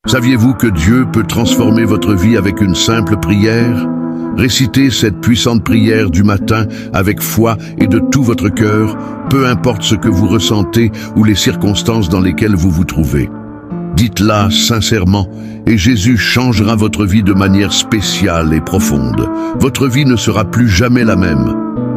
Saviez-vous que Dieu peut transformer votre vie avec une simple prière? Récitez cette puissante prière du matin avec foi et de tout votre cœur, peu importe ce que vous ressentez ou les circonstances dans lesquelles vous vous trouvez. Dites-la sincèrement et Jésus changera votre vie de manière spéciale et profonde. Votre vie ne sera plus jamais la même.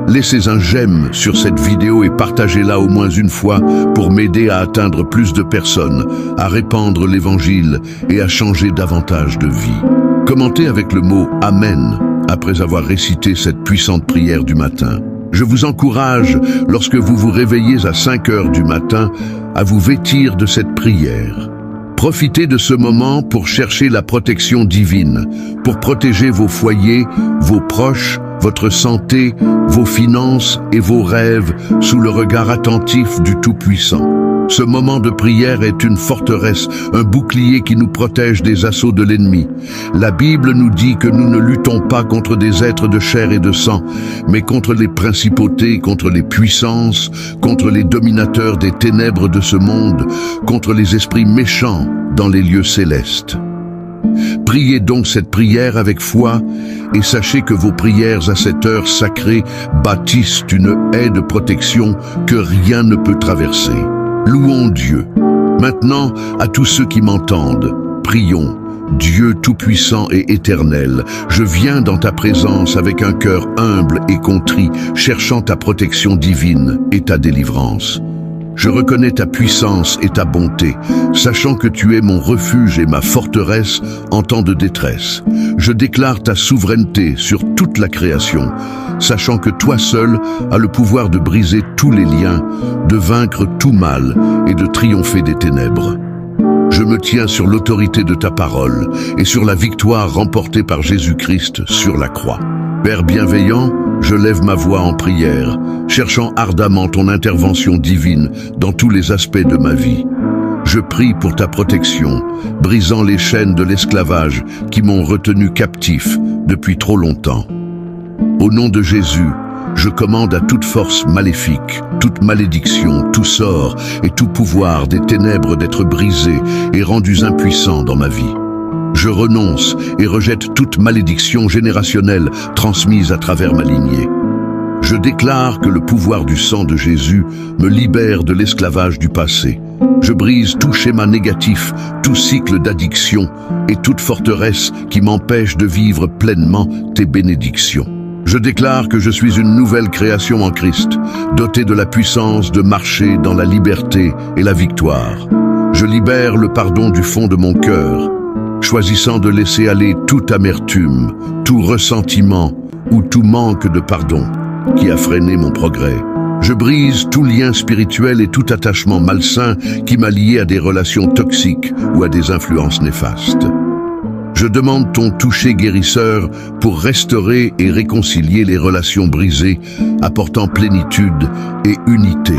Laissez un j'aime sur cette vidéo et partagez-la au moins une fois pour m'aider à atteindre plus de personnes, à répandre l'évangile et à changer davantage de vie. Commentez avec le mot « Amen » après avoir récité cette puissante prière du matin. Je vous encourage, lorsque vous vous réveillez à 5 heures du matin, à vous vêtir de cette prière. Profitez de ce moment pour chercher la protection divine, pour protéger vos foyers, vos proches, votre santé, vos finances et vos rêves sous le regard attentif du Tout-Puissant. Ce moment de prière est une forteresse, un bouclier qui nous protège des assauts de l'ennemi. La Bible nous dit que nous ne luttons pas contre des êtres de chair et de sang, mais contre les principautés, contre les puissances, contre les dominateurs des ténèbres de ce monde, contre les esprits méchants dans les lieux célestes. Priez donc cette prière avec foi et sachez que vos prières à cette heure sacrée bâtissent une haie de protection que rien ne peut traverser. Louons Dieu. Maintenant, à tous ceux qui m'entendent, prions. Dieu tout-puissant et éternel, je viens dans ta présence avec un cœur humble et contrit, cherchant ta protection divine et ta délivrance. Je reconnais ta puissance et ta bonté, sachant que tu es mon refuge et ma forteresse en temps de détresse. Je déclare ta souveraineté sur toute la création, sachant que toi seul as le pouvoir de briser tous les liens, de vaincre tout mal et de triompher des ténèbres. Je me tiens sur l'autorité de ta parole et sur la victoire remportée par Jésus-Christ sur la croix. Père bienveillant, je lève ma voix en prière, cherchant ardemment ton intervention divine dans tous les aspects de ma vie. Je prie pour ta protection, brisant les chaînes de l'esclavage qui m'ont retenu captif depuis trop longtemps. Au nom de Jésus, je commande à toute force maléfique, toute malédiction, tout sort et tout pouvoir des ténèbres d'être brisés et rendus impuissants dans ma vie. Je renonce et rejette toute malédiction générationnelle transmise à travers ma lignée. Je déclare que le pouvoir du sang de Jésus me libère de l'esclavage du passé. Je brise tout schéma négatif, tout cycle d'addiction et toute forteresse qui m'empêche de vivre pleinement tes bénédictions. Je déclare que je suis une nouvelle création en Christ, dotée de la puissance de marcher dans la liberté et la victoire. Je libère le pardon du fond de mon cœur, choisissant de laisser aller toute amertume, tout ressentiment ou tout manque de pardon qui a freiné mon progrès. Je brise tout lien spirituel et tout attachement malsain qui m'a lié à des relations toxiques ou à des influences néfastes. Je demande ton toucher guérisseur pour restaurer et réconcilier les relations brisées, apportant plénitude et unité.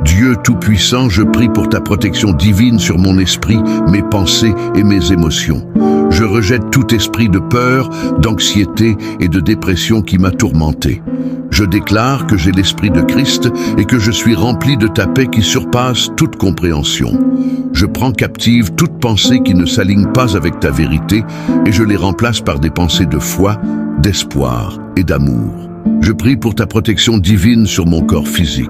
Dieu Tout-Puissant, je prie pour ta protection divine sur mon esprit, mes pensées et mes émotions. Je rejette tout esprit de peur, d'anxiété et de dépression qui m'a tourmenté. Je déclare que j'ai l'esprit de Christ et que je suis rempli de ta paix qui surpasse toute compréhension. Je prends captive toute pensée qui ne s'aligne pas avec ta vérité et je les remplace par des pensées de foi, d'espoir et d'amour. Je prie pour ta protection divine sur mon corps physique.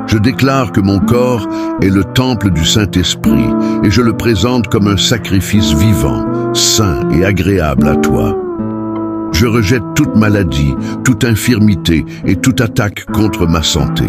Je déclare que mon corps est le temple du Saint-Esprit et je le présente comme un sacrifice vivant, saint et agréable à toi. Je rejette toute maladie, toute infirmité et toute attaque contre ma santé.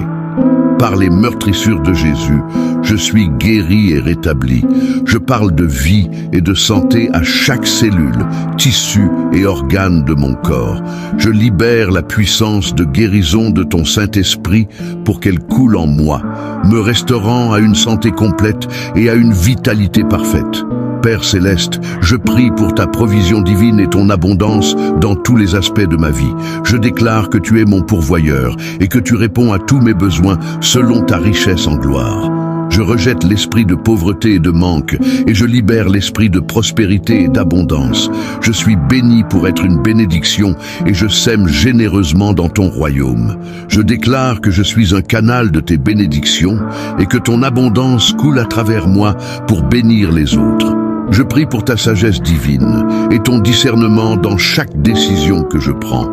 Par les meurtrissures de Jésus, je suis guéri et rétabli. Je parle de vie et de santé à chaque cellule, tissu et organe de mon corps. Je libère la puissance de guérison de ton Saint-Esprit pour qu'elle coule en moi, me restaurant à une santé complète et à une vitalité parfaite. Père Céleste, je prie pour ta provision divine et ton abondance dans tous les aspects de ma vie. Je déclare que tu es mon pourvoyeur et que tu réponds à tous mes besoins selon ta richesse en gloire. Je rejette l'esprit de pauvreté et de manque et je libère l'esprit de prospérité et d'abondance. Je suis béni pour être une bénédiction et je sème généreusement dans ton royaume. Je déclare que je suis un canal de tes bénédictions et que ton abondance coule à travers moi pour bénir les autres. Je prie pour ta sagesse divine et ton discernement dans chaque décision que je prends.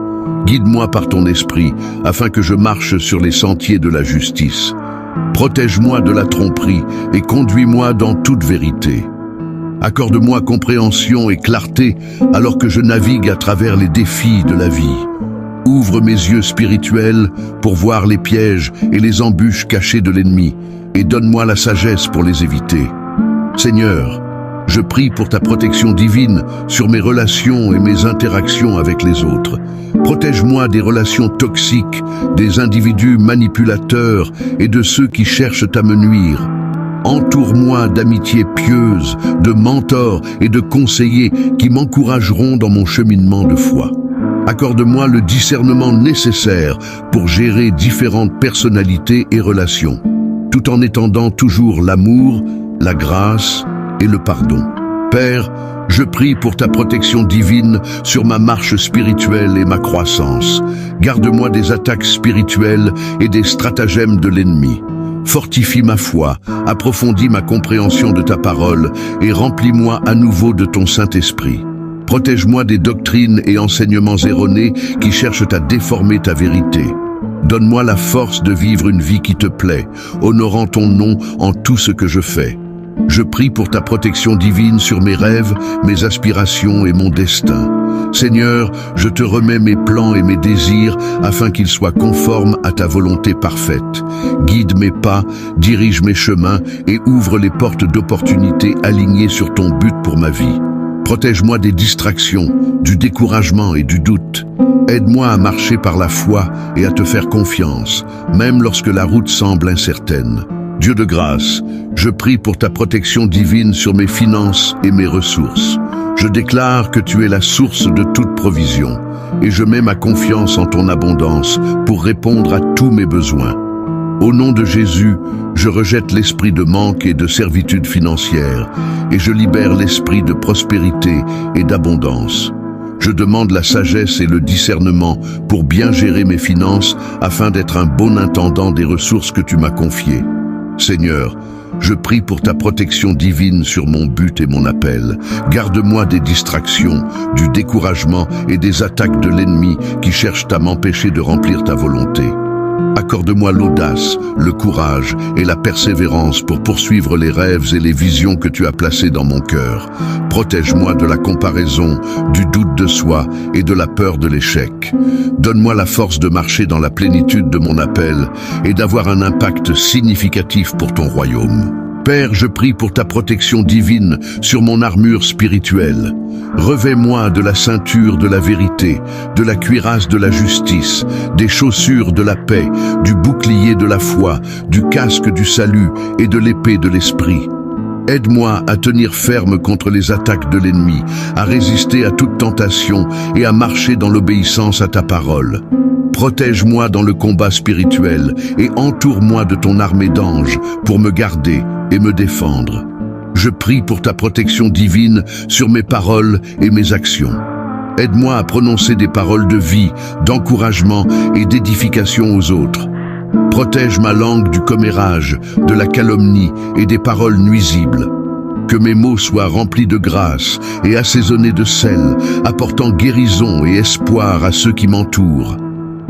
Guide-moi par ton esprit afin que je marche sur les sentiers de la justice. Protège-moi de la tromperie et conduis-moi dans toute vérité. Accorde-moi compréhension et clarté alors que je navigue à travers les défis de la vie. Ouvre mes yeux spirituels pour voir les pièges et les embûches cachées de l'ennemi et donne-moi la sagesse pour les éviter. Seigneur, je prie pour ta protection divine sur mes relations et mes interactions avec les autres. Protège-moi des relations toxiques, des individus manipulateurs et de ceux qui cherchent à me nuire. Entoure-moi d'amitiés pieuses, de mentors et de conseillers qui m'encourageront dans mon cheminement de foi. Accorde-moi le discernement nécessaire pour gérer différentes personnalités et relations, tout en étendant toujours l'amour, la grâce et le pardon. Père, je prie pour ta protection divine sur ma marche spirituelle et ma croissance. Garde-moi des attaques spirituelles et des stratagèmes de l'ennemi. Fortifie ma foi, approfondis ma compréhension de ta parole et remplis-moi à nouveau de ton Saint-Esprit. Protège-moi des doctrines et enseignements erronés qui cherchent à déformer ta vérité. Donne-moi la force de vivre une vie qui te plaît, honorant ton nom en tout ce que je fais. Je prie pour ta protection divine sur mes rêves, mes aspirations et mon destin. Seigneur, je te remets mes plans et mes désirs afin qu'ils soient conformes à ta volonté parfaite. Guide mes pas, dirige mes chemins et ouvre les portes d'opportunités alignées sur ton but pour ma vie. Protège-moi des distractions, du découragement et du doute. Aide-moi à marcher par la foi et à te faire confiance, même lorsque la route semble incertaine. Dieu de grâce, je prie pour ta protection divine sur mes finances et mes ressources. Je déclare que tu es la source de toute provision et je mets ma confiance en ton abondance pour répondre à tous mes besoins. Au nom de Jésus, je rejette l'esprit de manque et de servitude financière et je libère l'esprit de prospérité et d'abondance. Je demande la sagesse et le discernement pour bien gérer mes finances afin d'être un bon intendant des ressources que tu m'as confiées. Seigneur, je prie pour ta protection divine sur mon but et mon appel. Garde-moi des distractions, du découragement et des attaques de l'ennemi qui cherchent à m'empêcher de remplir ta volonté. Accorde-moi l'audace, le courage et la persévérance pour poursuivre les rêves et les visions que tu as placés dans mon cœur. Protège-moi de la comparaison, du doute de soi et de la peur de l'échec. Donne-moi la force de marcher dans la plénitude de mon appel et d'avoir un impact significatif pour ton royaume. Père, je prie pour ta protection divine sur mon armure spirituelle. Revêt-moi de la ceinture de la vérité, de la cuirasse de la justice, des chaussures de la paix, du bouclier de la foi, du casque du salut et de l'épée de l'esprit. Aide-moi à tenir ferme contre les attaques de l'ennemi, à résister à toute tentation et à marcher dans l'obéissance à ta parole. Protège-moi dans le combat spirituel et entoure-moi de ton armée d'anges pour me garder et me défendre. Je prie pour ta protection divine sur mes paroles et mes actions. Aide-moi à prononcer des paroles de vie, d'encouragement et d'édification aux autres. Protège ma langue du commérage, de la calomnie et des paroles nuisibles. Que mes mots soient remplis de grâce et assaisonnés de sel, apportant guérison et espoir à ceux qui m'entourent.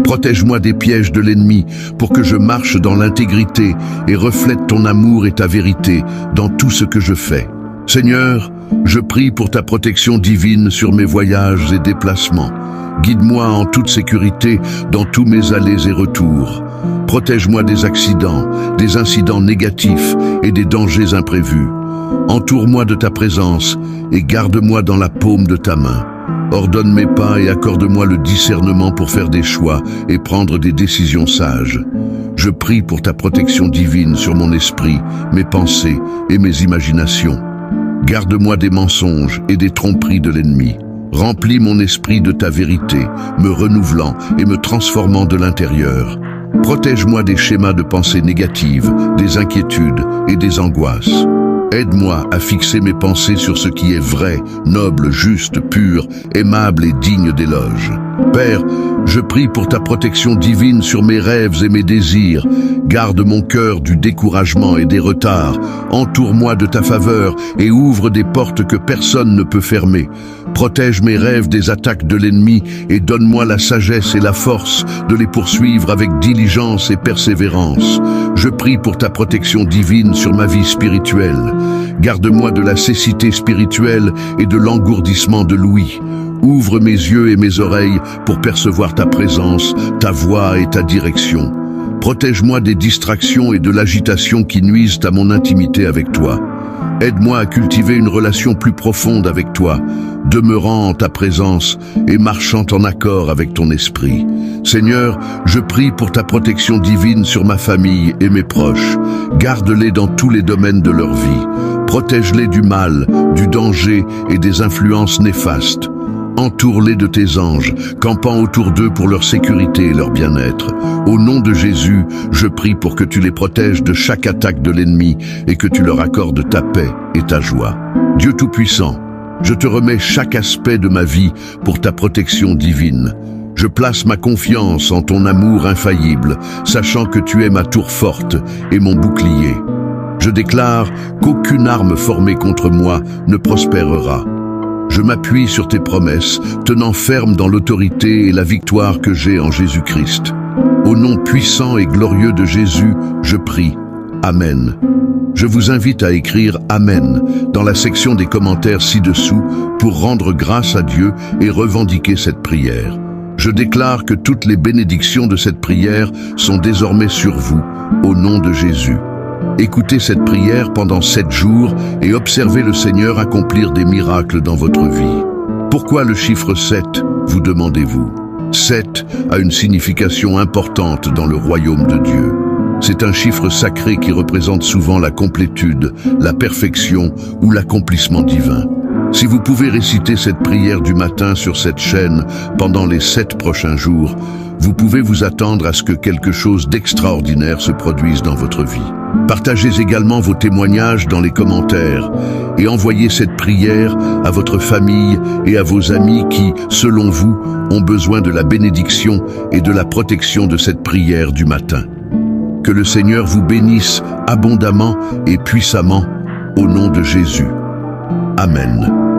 Protège-moi des pièges de l'ennemi pour que je marche dans l'intégrité et reflète ton amour et ta vérité dans tout ce que je fais. Seigneur, je prie pour ta protection divine sur mes voyages et déplacements. Guide-moi en toute sécurité dans tous mes allers et retours. Protège-moi des accidents, des incidents négatifs et des dangers imprévus. Entoure-moi de ta présence et garde-moi dans la paume de ta main. Ordonne mes pas et accorde-moi le discernement pour faire des choix et prendre des décisions sages. Je prie pour ta protection divine sur mon esprit, mes pensées et mes imaginations. Garde-moi des mensonges et des tromperies de l'ennemi. Remplis mon esprit de ta vérité, me renouvelant et me transformant de l'intérieur. Protège-moi des schémas de pensée négatives, des inquiétudes et des angoisses. Aide-moi à fixer mes pensées sur ce qui est vrai, noble, juste, pur, aimable et digne d'éloge. Père, Je prie pour ta protection divine sur mes rêves et mes désirs. Garde mon cœur du découragement et des retards. Entoure-moi de ta faveur et ouvre des portes que personne ne peut fermer. Protège mes rêves des attaques de l'ennemi et donne-moi la sagesse et la force de les poursuivre avec diligence et persévérance. Je prie pour ta protection divine sur ma vie spirituelle. Garde-moi de la cécité spirituelle et de l'engourdissement de l'ouïe. Ouvre mes yeux et mes oreilles pour percevoir ta présence, ta voix et ta direction. Protège-moi des distractions et de l'agitation qui nuisent à mon intimité avec toi. Aide-moi à cultiver une relation plus profonde avec toi, demeurant en ta présence et marchant en accord avec ton esprit. Seigneur, je prie pour ta protection divine sur ma famille et mes proches. Garde-les dans tous les domaines de leur vie. Protège-les du mal, du danger et des influences néfastes. Entoure-les de tes anges, campant autour d'eux pour leur sécurité et leur bien-être. Au nom de Jésus, je prie pour que tu les protèges de chaque attaque de l'ennemi et que tu leur accordes ta paix et ta joie. Dieu Tout-Puissant, je te remets chaque aspect de ma vie pour ta protection divine. Je place ma confiance en ton amour infaillible, sachant que tu es ma tour forte et mon bouclier. Je déclare qu'aucune arme formée contre moi ne prospérera. Je m'appuie sur tes promesses, tenant ferme dans l'autorité et la victoire que j'ai en Jésus-Christ. Au nom puissant et glorieux de Jésus, je prie. Amen. Je vous invite à écrire Amen dans la section des commentaires ci-dessous pour rendre grâce à Dieu et revendiquer cette prière. Je déclare que toutes les bénédictions de cette prière sont désormais sur vous, au nom de Jésus. Écoutez cette prière pendant 7 jours et observez le Seigneur accomplir des miracles dans votre vie. Pourquoi le chiffre 7, vous demandez-vous? 7 a une signification importante dans le royaume de Dieu. C'est un chiffre sacré qui représente souvent la complétude, la perfection ou l'accomplissement divin. Si vous pouvez réciter cette prière du matin sur cette chaîne pendant les 7 prochains jours, vous pouvez vous attendre à ce que quelque chose d'extraordinaire se produise dans votre vie. Partagez également vos témoignages dans les commentaires et envoyez cette prière à votre famille et à vos amis qui, selon vous, ont besoin de la bénédiction et de la protection de cette prière du matin. Que le Seigneur vous bénisse abondamment et puissamment au nom de Jésus. Amen.